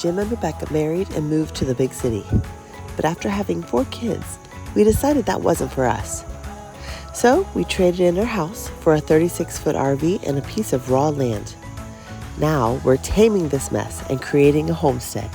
Jim and Rebecca married and moved to the big city. But after having 4 kids, we decided that wasn't for us. So we traded in our house for a 36-foot RV and a piece of raw land. Now we're taming this mess and creating a homestead.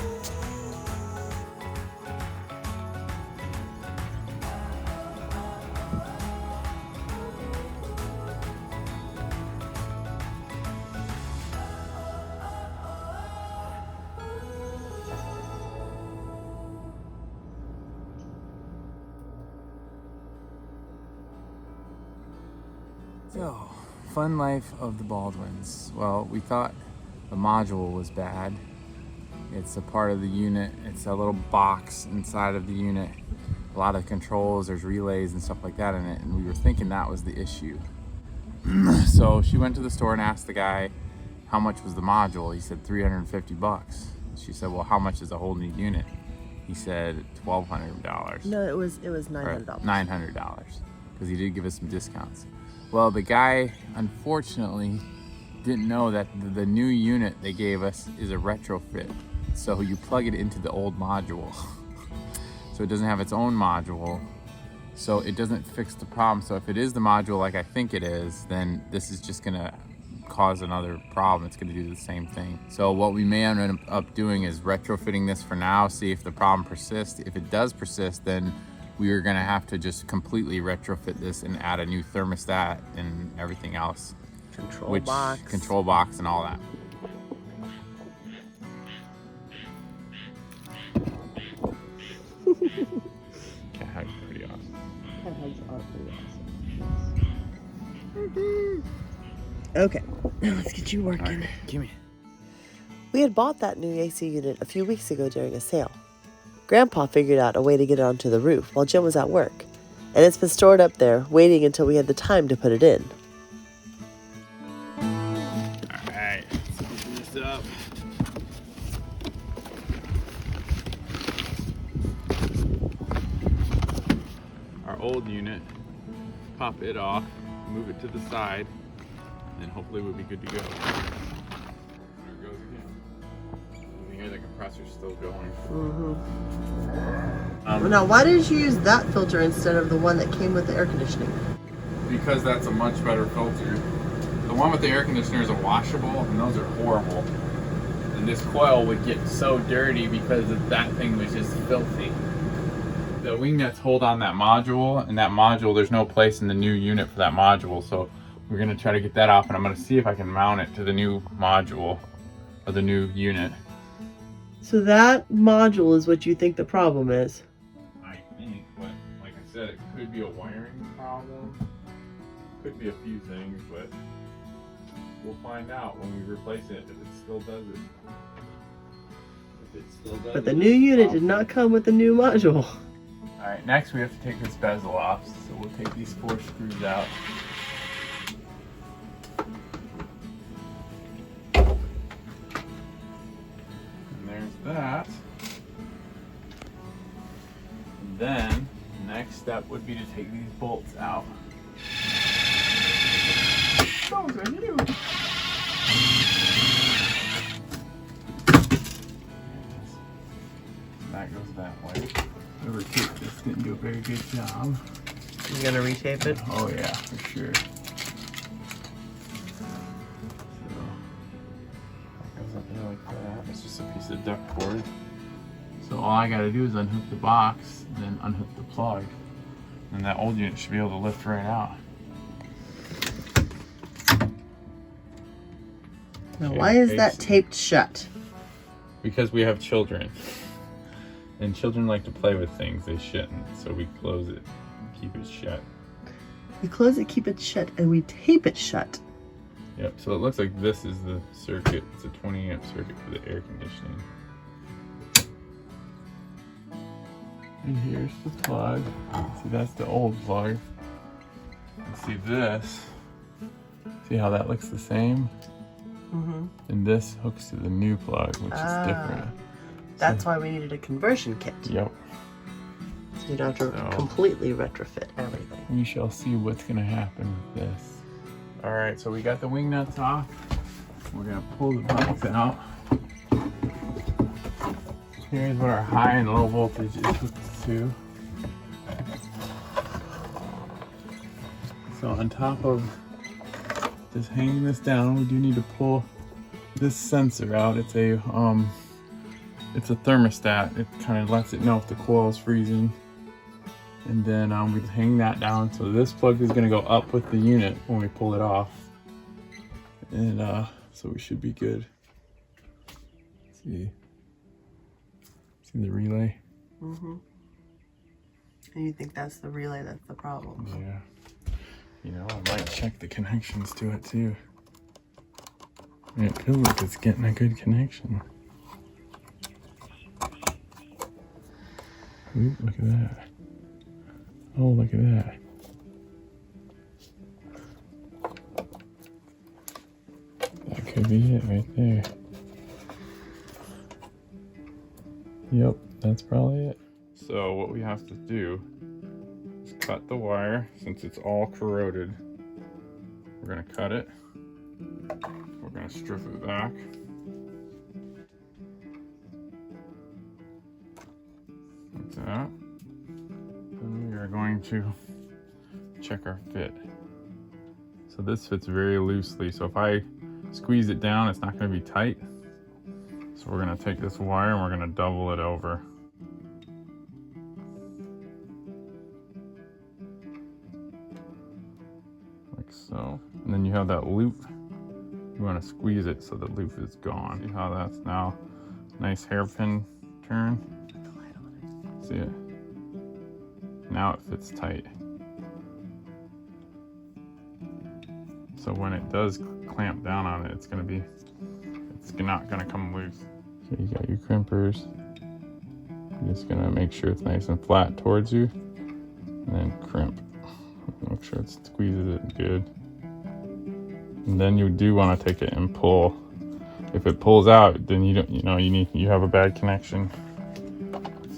So, fun life of the Baldwins. Well, we thought the module was bad. It's a part of the unit. It's a little box inside of the unit. A lot of controls, there's relays and stuff like that in it, and we were thinking that was the issue. So she went to the store and asked the guy how much was the module. He said $350. She said, well, how much is a whole new unit? He said $1,200. No, it was $900. $900, because he did give us some discounts. Well, the guy, unfortunately, didn't know that the new unit they gave us is a retrofit. So you plug it into the old module. So it doesn't have its own module. So it doesn't fix the problem. So if it is the module like I think it is, then this is just gonna cause another problem. It's gonna do the same thing. So what we may end up doing is retrofitting this for now, see if the problem persists. If it does persist, then we are gonna have to just completely retrofit this and add a new thermostat and everything else. Control box And all that. Cat hugs are pretty awesome. Cat hugs are pretty awesome. Okay, let's get you working. Right, gimme. We had bought that new AC unit a few weeks ago during a sale. Grandpa figured out a way to get it onto the roof while Jim was at work, and it's been stored up there waiting until we had the time to put it in. Alright, let's open this up. Our old unit, pop it off, move it to the side, and then hopefully we'll be good to go. There it goes again. You can hear the compressor's still going. Now, why did you use that filter instead of the one that came with the air conditioning? Because that's a much better filter. The one with the air conditioner is a washable, and those are horrible. And this coil would get so dirty because that thing was just filthy. The wing nuts hold on that module, and that module, there's no place in the new unit for that module, so we're gonna try to get that off, and I'm gonna see if I can mount it to the new module, or the new unit. So that module is what you think the problem is? I think, but like I said, it could be a wiring problem, could be a few things, but we'll find out when we replace it if it still does it. If it still does But the new unit did not come with the new module. Alright, next we have to take this bezel off, so we'll take these 4 screws out. And there's that. And then, next step would be to take these bolts out. Those are new! That goes that way. Whoever taped this didn't do a very good job. You gonna retape it? Oh yeah, for sure. So that goes up there like that. It's just a piece of duct cord. So all I gotta do is unhook the box and then unhook the plug. And that old unit should be able to lift right out. Now, Okay, why is that taped shut? Because we have children. And children like to play with things they shouldn't, so we close it and keep it shut. We close it, keep it shut, and we tape it shut. Yep, so it looks like this is the circuit. It's a 20 amp circuit for the air conditioning. And here's the plug. See, that's the old plug. And see this. See how that looks the same? Mm-hmm. And this hooks to the new plug, which is different. That's why we needed a conversion kit. Yep. So you don't have to completely retrofit everything. We shall see what's gonna happen with this. All right, so we got the wing nuts off. We're gonna pull the box out. Here's what our high and low voltage is hooked to. So on top of just hanging this down, we do need to pull this sensor out. It's a thermostat. It kind of lets it know if the coil is freezing. And then we hang that down. So this plug is going to go up with the unit when we pull it off. And so we should be good. See the relay? Mm-hmm. And you think that's the relay that's the problem? Yeah. You know, I might check the connections to it too. It feels like it's getting a good connection. Ooh, look at that. Oh, look at that. That could be it right there. Yep, that's probably it. So what we have to do is cut the wire. Since it's all corroded, we're gonna cut it. We're gonna strip it back. Like that. Then we are going to check our fit. So this fits very loosely. So if I squeeze it down, it's not gonna be tight. So we're gonna take this wire and we're gonna double it over. Like so. And then you have that loop. You wanna squeeze it so the loop is gone. See how that's now nice hairpin turn? See it? Now it fits tight. So when it does clamp down on it, it's not gonna come loose. So you got your crimpers. You're just gonna make sure it's nice and flat towards you, and then crimp. Make sure it squeezes it good. And then you do want to take it and pull. If it pulls out, then you have a bad connection.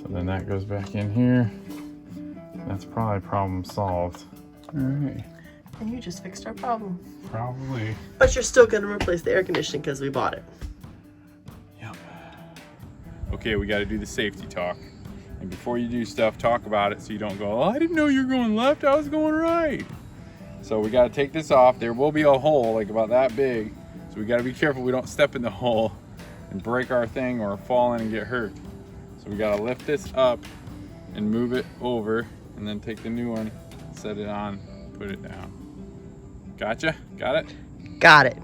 So then that goes back in here. That's probably problem solved. All right. And you just fixed our problem. Probably. But you're still gonna replace the air conditioning because we bought it. Yep. Okay, we got to do the safety talk. And before you do stuff, talk about it so you don't go, oh, I didn't know you were going left, I was going right. So we got to take this off. There will be a hole like about that big. So we got to be careful we don't step in the hole and break our thing or fall in and get hurt. So we got to lift this up and move it over and then take the new one, set it on, put it down. Gotcha? Got it? Got it.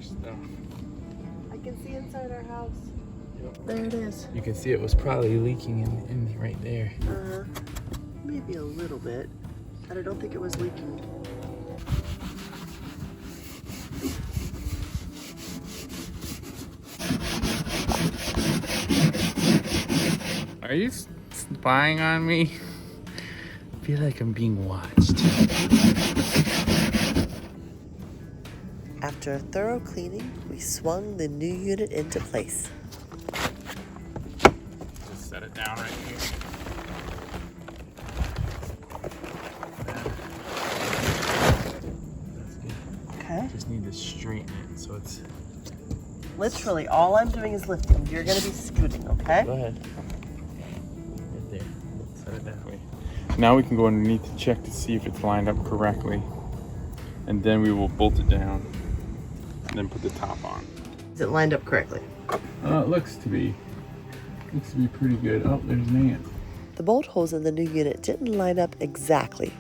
Stuff. I can see inside our house. Yep. There it is. You can see it was probably leaking in right there. Maybe a little bit, but I don't think it was leaking. Are you spying on me? I feel like I'm being watched. After a thorough cleaning, we swung the new unit into place. Just set it down right here. Okay. Just need to straighten it so it's... Literally, all I'm doing is lifting. You're gonna be scooting, okay? Go ahead. Right there. Set it that way. Now we can go underneath to check to see if it's lined up correctly. And then we will bolt it down. And then put the top on. Is it lined up correctly? It looks to be pretty good. Oh, there's an ant. The bolt holes in the new unit didn't line up exactly,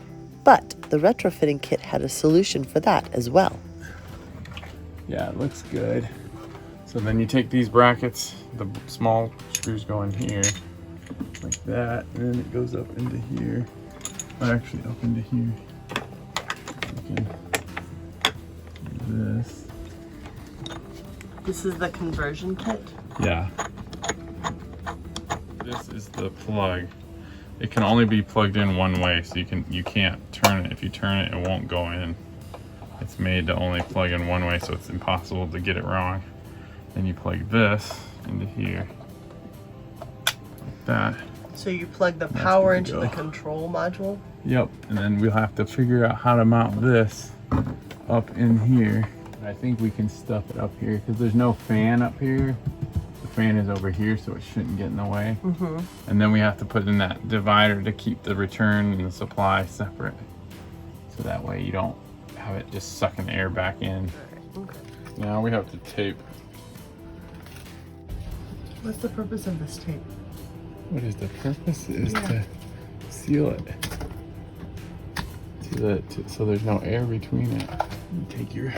but the retrofitting kit had a solution for that as well. Yeah, it looks good. So then you take these brackets, the small screws go in here, like that, and then it goes up into here. Or actually up into here. You can do this. This is the conversion kit? Yeah. This is the plug. It can only be plugged in one way, so you can't turn it. If you turn it, it won't go in. It's made to only plug in one way, so it's impossible to get it wrong. Then you plug this into here, like that. So you plug the That's power good to into the go. control module? Yep, and then we'll have to figure out how to mount this up in here. I think we can stuff it up here because there's no fan up here. The fan is over here, so it shouldn't get in the way. And then we have to put in that divider to keep the return and the supply separate. So that way you don't have it just sucking the air back in. Okay. Now we have to tape. What's the purpose of this tape? What is the purpose? Is to seal it. So there's no air between it. You take your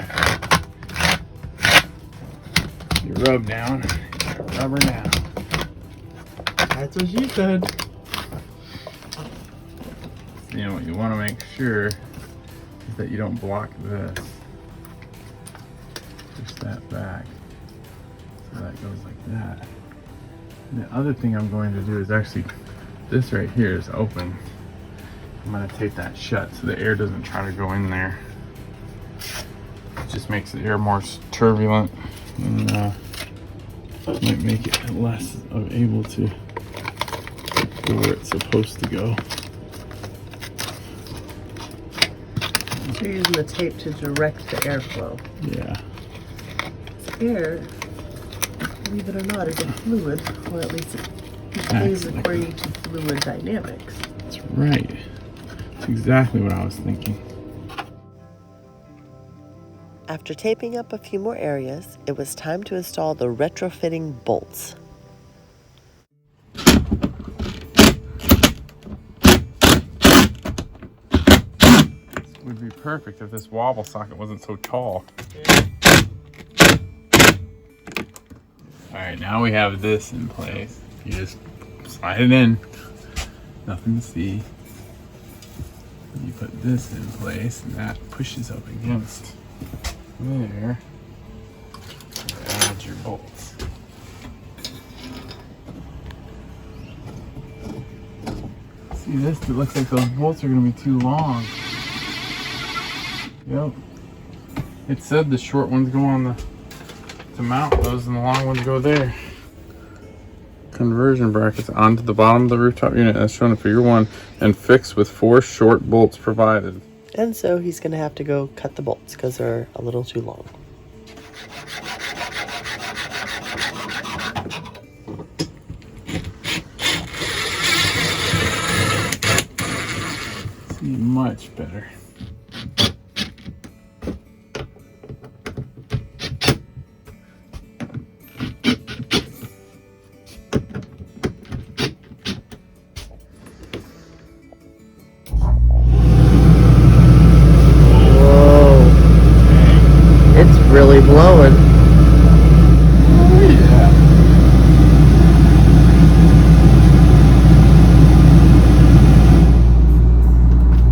rub down, rubber down. That's what she said. You know what you want to make sure is that you don't block this. Push that back. So that goes like that. And the other thing I'm going to do is actually, this right here is open. I'm going to tape that shut so the air doesn't try to go in there. It just makes the air more turbulent and might make it less able to go where it's supposed to go. So you're using the tape to direct the airflow. Yeah. Air, believe it or not, is a fluid, or at least it behaves according to fluid dynamics. That's right. That's exactly what I was thinking. After taping up a few more areas, it was time to install the retrofitting bolts. This would be perfect if this wobble socket wasn't so tall. Alright, now we have this in place. You just slide it in. Nothing to see. You put this in place and that pushes up against there. Add your bolts. See this? It looks like those bolts are going to be too long. Yep. It said the short ones go on the to mount those and the long ones go there. Conversion brackets onto the bottom of the rooftop unit as shown in figure 1 and fixed with 4 short bolts provided. And so he's going to have to go cut the bolts because they're a little too long. See, much better. Really blowing. Oh, yeah.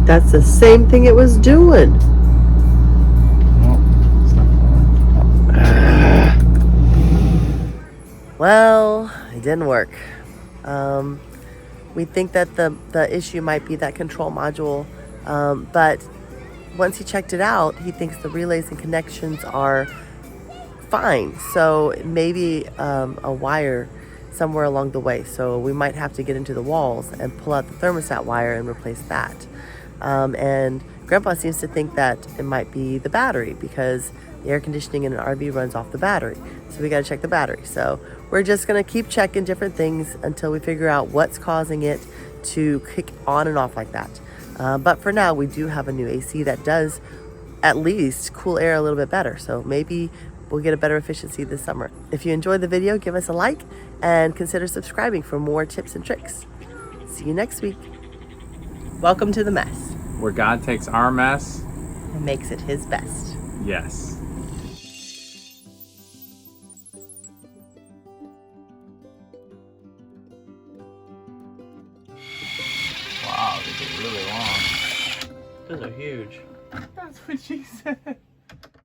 That's the same thing it was doing. No, it's not going. Well, it didn't work. We think that the issue might be that control module, but once he checked it out, he thinks the relays and connections are fine. So maybe a wire somewhere along the way. So we might have to get into the walls and pull out the thermostat wire and replace that. And Grandpa seems to think that it might be the battery because the air conditioning in an RV runs off the battery. So we got to check the battery. So we're just going to keep checking different things until we figure out what's causing it to kick on and off like that. But for now, we do have a new AC that does at least cool air a little bit better. So maybe we'll get a better efficiency this summer. If you enjoyed the video, give us a like and consider subscribing for more tips and tricks. See you next week. Welcome to the mess. Where God takes our mess And makes it his best. Yes. Wow, they get really long. Those are huge. That's what she said.